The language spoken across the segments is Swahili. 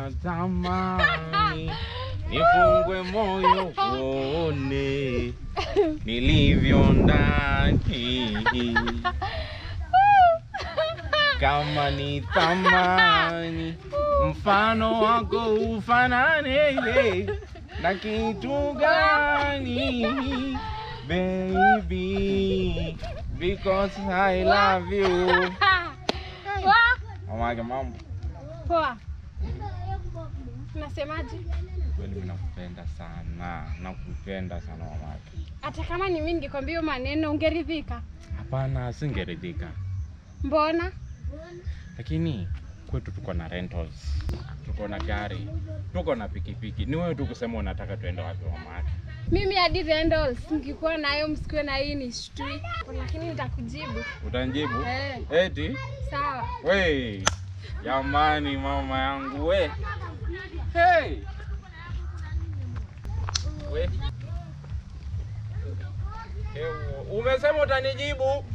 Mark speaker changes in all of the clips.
Speaker 1: natamani nifungwe moyo kuone nilivyo ndani. Kama ni thamani mfano wako ufanane na kitu gani baby, because I love you. Mama, mambo
Speaker 2: poa. Unasemaje?
Speaker 1: Kweli mimi nakupenda sana. Nakupenda sana mama.
Speaker 2: Hata kama ni mimi ningekwambia hiyo maneno ungeridhika?
Speaker 1: Hapana, singeridhika.
Speaker 2: Mbona?
Speaker 1: Lakini kwetu tuko na rentals, tuko na gari, tuko na pikipiki. Ni wewe tu kusema unataka tuende wapi mama? Mimi
Speaker 2: hadi rentals nikikuwa nayo msikiwe na hii ni shtui. Lakini nitakujibu.
Speaker 1: Utanijibu? Eti?
Speaker 2: Sawa.
Speaker 1: We. Jamani mama yangu we. Hey. We. Umesema utanijibu?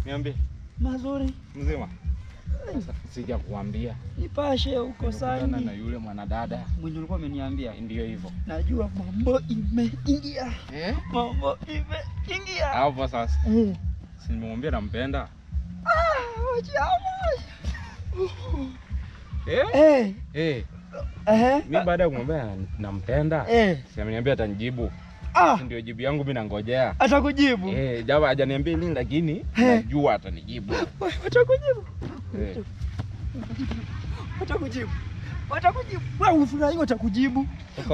Speaker 1: Niambie.
Speaker 3: Mazuri.
Speaker 1: Mzima. Sija kuambia.
Speaker 3: Nipashe uko sana
Speaker 1: na yule mwanadada.
Speaker 3: Mwenye ulikuwa umeniambia.
Speaker 1: Ndio hivyo.
Speaker 3: Najua mambo imeingia. Mambo imeingia.
Speaker 1: Hapo sasa. Si nimemwambia nampenda. Mimi baada ya kumwambia nampenda, si ameniambia atanijibu. Ndio jibu yangu mimi nangojea.
Speaker 3: Atakujibu?
Speaker 1: Jamaa hajaniambia nini lakini najua atanijibu.
Speaker 3: Atakujibu. Atakujibu. Watakujibu. Wewe ufurahia watakujibu.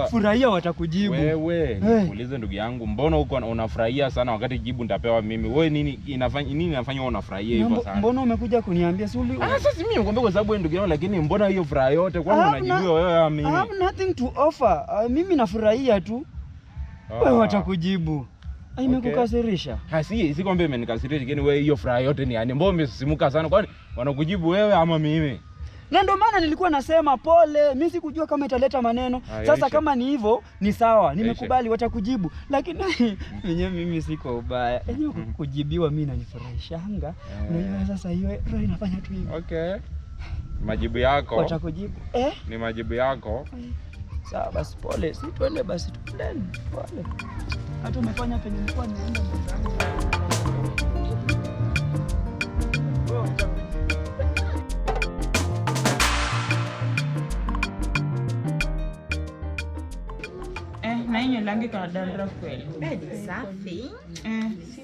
Speaker 3: Furahia watakujibu.
Speaker 1: Wewe niulize ndugu yangu, mbona uko unafurahia sana wakati jibu nitapewa mimi? Wewe nini inafanya wewe unafurahia hivyo sana?
Speaker 3: Mbona umekuja kuniambia suli?
Speaker 1: Sasa mimi nikwambia kwa sababu wewe ndugu yangu, lakini mbona hiyo furaha yote kwanza unajibiwa wewe mimi?
Speaker 3: I have nothing to offer. Mimi nafurahia tu. Wewe watakujibu. Imekukasirisha?
Speaker 1: Si kwamba imenikasirisha, lakini wewe hiyo furaha yote ni yani mbona umesisimuka sana? Kwani wanakujibu wewe ama mimi?
Speaker 3: Na ndio maana nilikuwa nasema pole, mimi sikujua kama italeta maneno. Sasa kama ni hivyo ni sawa, nimekubali watakujibu. Lakini mimi siko ubaya. Kujibiwa mimi nanifurahishanga. Unajua sasa hiyo roho inafanya tu hivyo.
Speaker 1: Okay. Majibu yako.
Speaker 3: Watakujibu.
Speaker 1: Ni majibu yako.
Speaker 3: Sawa basi pole, si tuende basi tuende. Pole. Hata umefanya penye nilikuwa nienda mwanangu.
Speaker 4: Na hiyo langi kana dandra kweli.
Speaker 5: Bedi safi.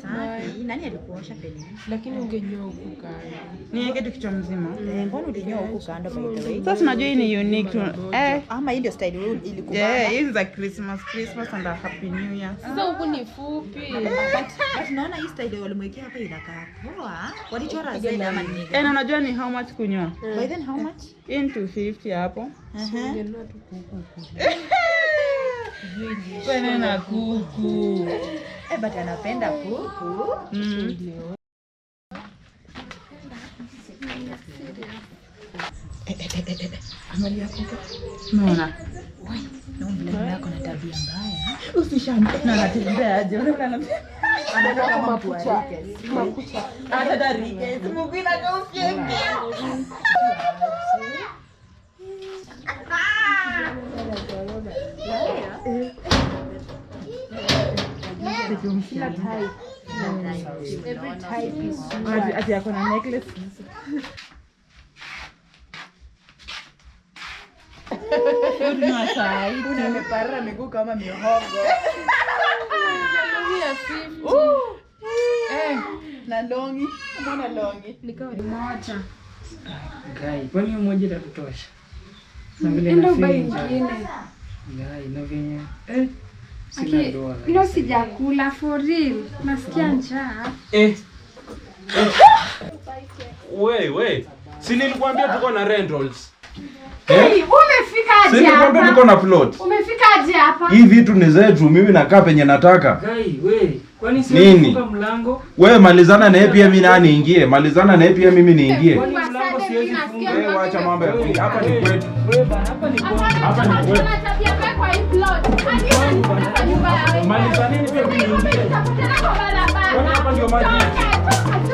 Speaker 5: Safi. Nani alikuosha peli?
Speaker 4: Lakini ungenyoa huku kando. Ni kitu kichwa mzima.
Speaker 5: Mbona ulinyoa huku kando by the way?
Speaker 4: Sasa unajua hii ni unique tu.
Speaker 5: Ama hii ndio style ilikubana.
Speaker 4: Hii za Christmas and a happy new year.
Speaker 2: Sasa huku ni fupi.
Speaker 5: But naona hii style walimwekea hapa inakaa poa. Walichora zaidi ama nini?
Speaker 4: Na unajua ni how much kunyoa?
Speaker 5: By then how much?
Speaker 4: In 250 hapo. Ungenyoa tu kuku. Wewe na kuku.
Speaker 5: But anapenda kuku. Angalia kuku.
Speaker 4: Unaona?
Speaker 5: Wai, naomba yako na tabia mbaya.
Speaker 4: Usishambe. Na anatembea aje? Unaona
Speaker 5: anataka makucha.
Speaker 4: Atadarike. Mugina kaufyeke.
Speaker 2: Every type is
Speaker 4: ati yako na necklace.
Speaker 5: Unamepara miguu kama mihogo. Na longi, mbona longi?
Speaker 2: Nikawa ni moja.
Speaker 3: Gai, kwani moja itatosha?
Speaker 2: Ndio bei nyingine.
Speaker 3: Gai, na venye
Speaker 2: sina dola. Leo sijakula for real. Nasikia njaa.
Speaker 1: Wewe, si nilikwambia tuko na rentals?
Speaker 2: Umefika aje?
Speaker 1: Si nilikwambia tuko na plot.
Speaker 2: Umefika aje? aje hapa?
Speaker 6: Hii vitu ni zetu, mimi nakaa penye nataka.
Speaker 3: Gai, wewe, kwani si
Speaker 6: Nini?
Speaker 3: ufunga mlango?
Speaker 6: Wewe malizana na yeye pia mimi nani niingie? Malizana na yeye pia mimi niingie.
Speaker 3: Kwani mlango siwezi funga?
Speaker 6: Wewe acha mambo ya kuingia. Hapa ni kwetu.
Speaker 3: Wewe bana, hapa ni kwangu.
Speaker 6: Hapa ni kwetu.
Speaker 2: Tabia mbaya kwa hii plot. Hadi unanipeleka nyumba ya wewe.
Speaker 6: Malizaneni pia mimi niingie.
Speaker 2: Nitakutana kwa barabara.
Speaker 6: Kwani hapa ndio maji?
Speaker 2: Toka, toka.